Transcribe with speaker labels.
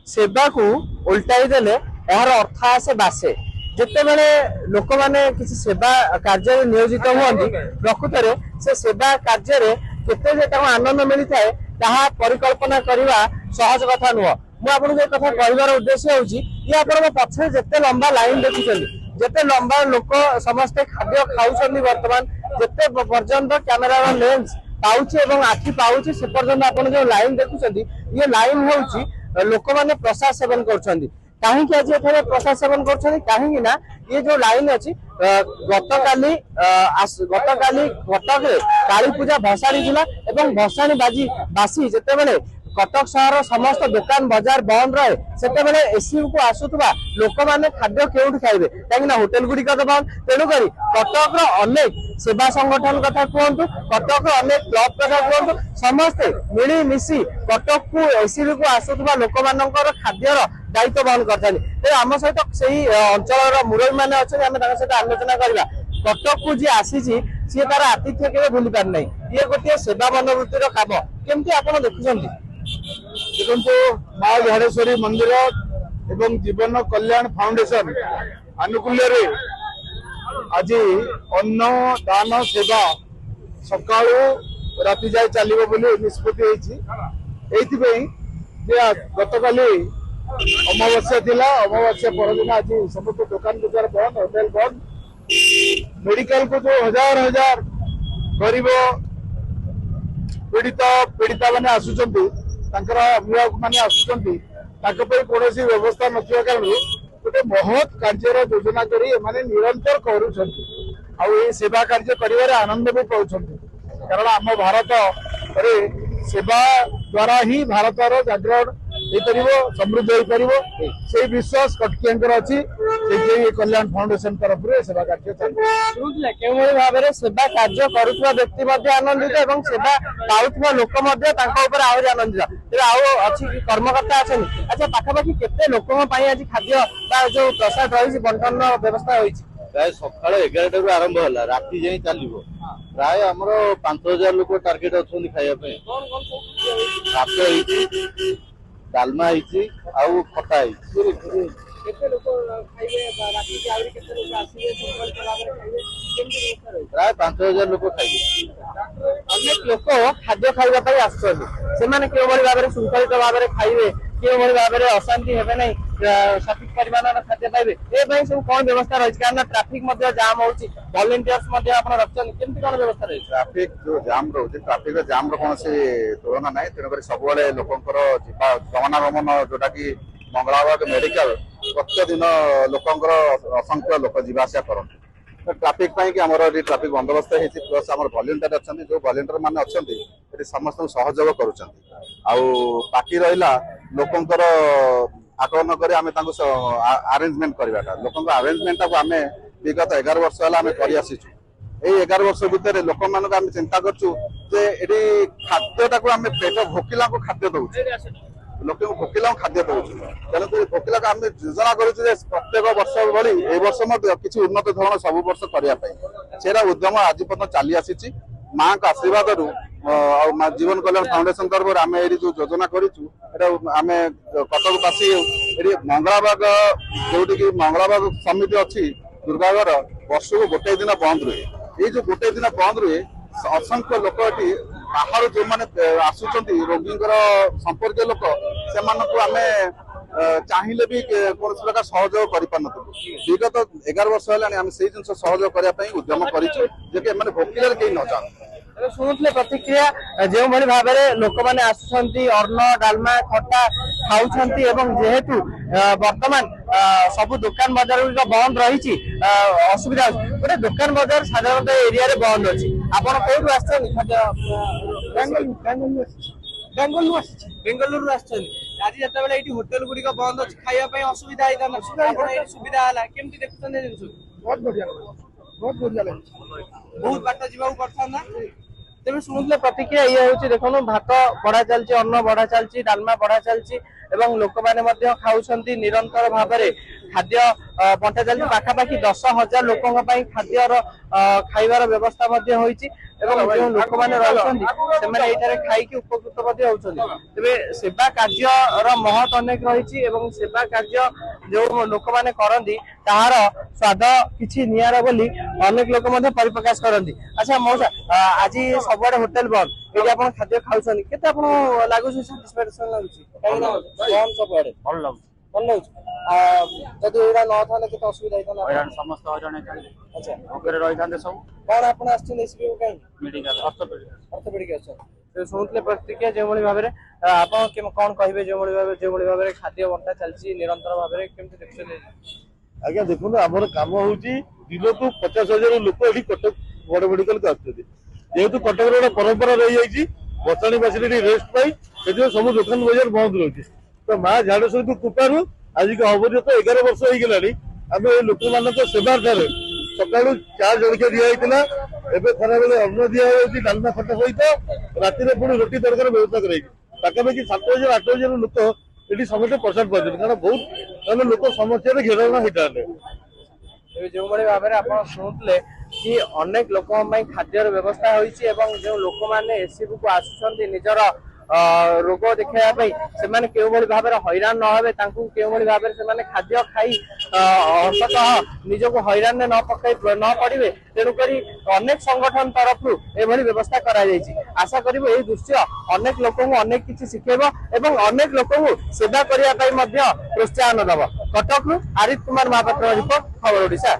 Speaker 1: सेवा को उल्टाई देले यार अर्थ आसे बासे जितेबले लोक मैंने किसी सेवा कार्य नियोजित हुआ प्रकृत से सेवा कार्य केते आनंद मिलता है ताहा परिकल्पना करने सहज कथा नुह मुझे कथा कहबार उद्देश्य हूँ पछे जिते लंबा लाइन देखुं जिते लंबा लोक समस्ते खाद्य खाऊं बर्तमान जिते पर्यंत कैमेरा लेंस पाउची एवं आखि पाउची से पर्यंत आप जो लाइन देखुं ये लाइन हूँ लोक मैंने प्रसाद सेवन कर कहीं आज एथे प्रसाद सेवन कहीं ना ये जो लाइन अच्छी गतकाली कटक काली पूजा भसाणी थिला एवं भसाणी बासी जेते बेले कटक सहर समस्त दुकान बाजार बंद रहे से एसी को आसुवा लोक मैंने खाद्य केउठ खाइबे कहीं होटेल गुड़िक तो बंद तेणुक कटक अनेक सेवा संगठन कथा कहतु कटक अनेक क्लब कथा कहतु समस्ते मिलीमिशी कटक को एसी को आसुवा लोक मानकर खाद्यर दायित्व बहन करते आम सहित से अंचल मुरबी मैंने अच्छे आम सहित आलोचना करवा कटक को जी आसी सी तार आतिथ्य के भूली पार ना ये गोटे सेवा मनोवृत्तिर काम केमती आप देखुं
Speaker 2: देखो माँ झाड़ेश्वरी मंदिर एवं जीवन कल्याण फाउंडेशन आनुकूल्य आज अन्न दान सेवा सकाळु राति जाए चलो बोली निष्पत्ति गतकाली अमावास्या थिला अमावास्या परदिन आज समस्त दुकान बजार बंद होटेल बंद मेडिकल को जो हजार हजार गरीब पीड़िता मैंने आसुचंती अभिभावक मैंने आसुचंती कौन व्यवस्था न कारण गोटे महत् कार्यर योजना कर निरंतर कर सेवा कार्य कर आनंद भी पाँच कारण आम भारत सेवा द्वारा ही भारतर जागरण समृद्ध हो पार से विश्वास कटकिया अच्छी कल्याण फाउंडेशन तरफ सेवा कार्य
Speaker 1: चलती भाव में सेवा कार्य करुवा व्यक्ति आनंदित और सेवा पाउथुवा लोक आहरी आनंदित अच्छी कर्मकर्ता अच्छा अच्छा पाखापाखि केते लोक आज खाद्य जो प्रसाद रही बंटन व्यवस्था रही
Speaker 3: प्राय सका 11 आरंभ है राति जाए चलो प्राय आमर 5000 लोक टार्गेट अच्छा खायापी भात डालमा खटा प्राय 5000 लोक खाइबे
Speaker 1: अनेक लोक खाद्य खावाई आसुच्च भाव में श्रृंखलित भाव में खाइबे क्यों भाव में अशांति हे ना सठिक परिमाण खाद्य पाइबे ये सब कौन व्यवस्था रही कारण ट्राफिक जाम होची वॉलंटियर्स रखते केमती कौन व्यवस्था रही
Speaker 3: ट्राफिक जो जाम रोचे ट्राफिक जाम कौन तुलना ना तेणुक सब लोकर गमनागमन जोटा कि मंगलाबाग मेडिकल प्रत्येक दिन लोकर असंख्य लोक जावास करते तो ट्राफिक आम ट्राफिक बंदोबस्त प्लस आम वॉलंटियर अच्छा जो वॉलंटियर मैंने अच्छा समस्त सहयोग करी रहा लोकर आकलन कर आरेंजमेंट करवाटा लोक आरेंजमेंट आम विगत 11 वर्ष है कर 11 वर्ष भितर लोक मान चिंता करूँ खाद्यटा को आम पेट भोकिला खाद्य दौर लोक भोकिला खाद्य दौर तेणुक भोकिला को आम योजना करूँ प्रत्येक वर्ष भली ए वर्ष किसी उन्नत धरण सब वर्ष करने उद्यम आज पर्यटन चली आसी माँ का आशीर्वाद जीवन कल्याण फाउंडेशन तरफ आम जो योजना करें कटकवासी मंगलाबाग जो मंगलाबाग समिति अच्छी दुर्गागर वर्ष को गोटे दिन बंद रुहे ये जो गोटे दिन बंद रुहे असंख्य लोक ये बाहर जो मैंने आसुंच रोगी संपर्क लोक से चाहिए भी कौन प्रकार सहयोग कर विगत 11 वर्ष है से जिन सहयोग करने उद्यम कर भोकिल कहीं न जाए
Speaker 1: शुणुले प्रतिक्रिया जो भाव में लोक मैंने आसुंच अन्न डालमा खटा खाऊं जेहेतु बर्तमान सब दुकान बाजार बंद रही असुविधा गोटे दुकान बाजार साधारणतः एरिया बंद अच्छी आपड़ कौटू बेंगलुरु बेंगलुरु आज जिते ये होटेल गुड़िक बंद अच्छी खायापी असुविधा सुविधा है केमती देखुं
Speaker 2: बहुत बढ़िया बहुत बढ़िया लगे
Speaker 1: बहुत बाट जावाक पड़ता तेज शुणुले प्रतिक्रिया ये हूँ देखो भात बढ़ा चलती अन्न बढ़ा चलती डालमा बढ़ा चलती ଏବଂ ଲୋକମାନେ ମଧ୍ୟ ଖାଉଛନ୍ତି ନିରନ୍ତର ଭାବରେ ଖାଦ୍ୟ ବଣ୍ଟା ଚାଲିଛି ପାଖାପାଖି 10,000 ଲୋକଙ୍କ ପାଇଁ ଖାଦ୍ୟର ଖାଇବାର ବ୍ୟବସ୍ଥା ମଧ୍ୟ ହୋଇଛି ଏବଂ ଯେଉଁ ଲୋକମାନେ ରହିଛନ୍ତି ସେମାନେ ଏଇଠାରେ ଖାଇକି ଉପକୃତ ମଧ୍ୟ ହଉଛନ୍ତି। ତେବେ ସେବା କାର୍ଯ୍ୟର ମହତ ଅନେକ ରହିଛି ଏବଂ ସେବା କାର୍ଯ୍ୟ ଯେଉଁ ଲୋକମାନେ କରନ୍ତି ତାହାର ସ୍ୱାଦ କିଛି ନିଆରା ବୋଲି ଅନେକ ଲୋକ ମଧ୍ୟ ପରିପ୍ରକାଶ କରନ୍ତି। ଆଚ୍ଛା ମଉସା ଆଜି ସବୁଆଡେ ହୋଟେଲ ବନ୍ଦ ଏଇଠି ଆପଣ ଖାଦ୍ୟ ଖାଉଛନ୍ତି କେତେ ଆପଣ ଲାଗୁଛି ସାଟିସ୍ଫାକ୍ସନ ଲାଗୁଛି କାହିଁକି ନା ବନ୍ଦ ସବୁଆଡେ
Speaker 4: ଭଲ ଲାଗୁଛି
Speaker 1: ଭଲ ଲାଗୁଛି ଯଦି ଏଇଟା ନଥାନ୍ତା କେତେ ଅସୁବିଧା ହେଇଥାନ୍ତା
Speaker 4: ହଇରାଣ ସମସ୍ତେ ହଇରାଣ ହେଇଥାନ୍ତେ
Speaker 1: ଆଚ୍ଛା
Speaker 4: ଭୋକରେ ରହିଥାନ୍ତେ ସବୁ
Speaker 1: କଣ ଆପଣ ଆସିଛନ୍ତି ଏସବୁ କାହିଁକି
Speaker 4: ମେଡିକାଲ
Speaker 1: ଅର୍ଥୋପେଡିକ ଅଛନ୍ତି ଶୁଣୁଥିଲେ ପ୍ରତିକ୍ରିୟା ଯେଉଁଭଳି ଭାବରେ ଆପଣ କଣ କହିବେ ଯେଉଁଭଳି ଭାବରେ ଖାଦ୍ୟ ବଣ୍ଟା ଚାଲିଛି ନିରନ୍ତର ଭାବରେ କେମିତି ଦେଖୁଛନ୍ତି?
Speaker 5: ଆଜ୍ଞା ଦେଖନ୍ତୁ ଆମର କାମ ହଉଛି ଦିନକୁ 50,000 ଲୋକ ଏଠି କଟକ ବଡ ମେଡିକାଲକୁ ଆସୁଛନ୍ତି। ଯେହେତୁ କଟକର ଗୋଟେ ପରମ୍ପରା ରହିଯାଇଛି ବସାଣି ବାସିରେ ଏଠି ରେଷ୍ଟ ପାଇଁ ସେଥିପାଇଁ ସବୁ ଦୋକାନ ବଜାର ବନ୍ଦ ରହୁଛି। ତ ମା ଝାଡେଶ୍ୱରୀଙ୍କ କୃପାରୁ ଆଜିକି ଅବଧି ତ 11 ବର୍ଷ ହେଇଗଲାଣି ଆମେ ଏଇ ଲୋକମାନଙ୍କ ସେବାଠାରେ ସକାଳୁ ଚା ଜଳଖିଆ ଦିଆଯାଇଥିଲା ଏବେ ଖରାବେଳେ ଅନ୍ନ ଦିଆଯାଉଛି ଡାଲମା ଖଟା ସହିତ ରାତିରେ ପୁଣି ରୁଟି ତରକାରୀ ବ୍ୟବସ୍ଥା କରାଯାଇଛି। ପାଖାପାଖି 7,000 8,000 ଲୋକ ଏଠି ସମସ୍ତେ ପ୍ରସାଦ ପାଉଛନ୍ତି କାରଣ ବହୁତ ମାନେ ଲୋକ ସମସ୍ୟାରେ ଘେରାଣ ହେଇଥାନ୍ତେ।
Speaker 1: ଯେଉଁଭଳି ଭାବରେ ଆପଣ ଶୁଣୁଥିଲେ କି ଅନେକ ଲୋକଙ୍କ ପାଇଁ ଖାଦ୍ୟର ବ୍ୟବସ୍ଥା ହୋଇଛି ଏବଂ ଯେଉଁ ଲୋକମାନେ ଏସବୁକୁ ଆସୁଛନ୍ତି ନିଜର ରୋଗ ଦେଖାଇବା ପାଇଁ ସେମାନେ କେଉଁଭଳି ଭାବରେ ହଇରାଣ ନ ହେବେ ତାଙ୍କୁ କେଉଁଭଳି ଭାବରେ ସେମାନେ ଖାଦ୍ୟ ଖାଇ ଅନ୍ତତଃ ନିଜକୁ ହଇରାଣରେ ନ ପଡ଼ିବେ ତେଣୁକରି ଅନେକ ସଂଗଠନ ତରଫରୁ ଏଭଳି ବ୍ୟବସ୍ଥା କରାଯାଇଛି। ଆଶା କରିବୁ ଏହି ଦୃଶ୍ୟ ଅନେକ ଲୋକଙ୍କୁ ଅନେକ କିଛି ଶିଖେଇବ ଏବଂ ଅନେକ ଲୋକଙ୍କୁ ସେବା କରିବା ପାଇଁ ମଧ୍ୟ ପ୍ରୋତ୍ସାହନ ଦେବ। କଟକରୁ ଆରିଫ କୁମାର ମହାପାତ୍ର ରିପୋର୍ଟ ଖବର ଓଡ଼ିଶା।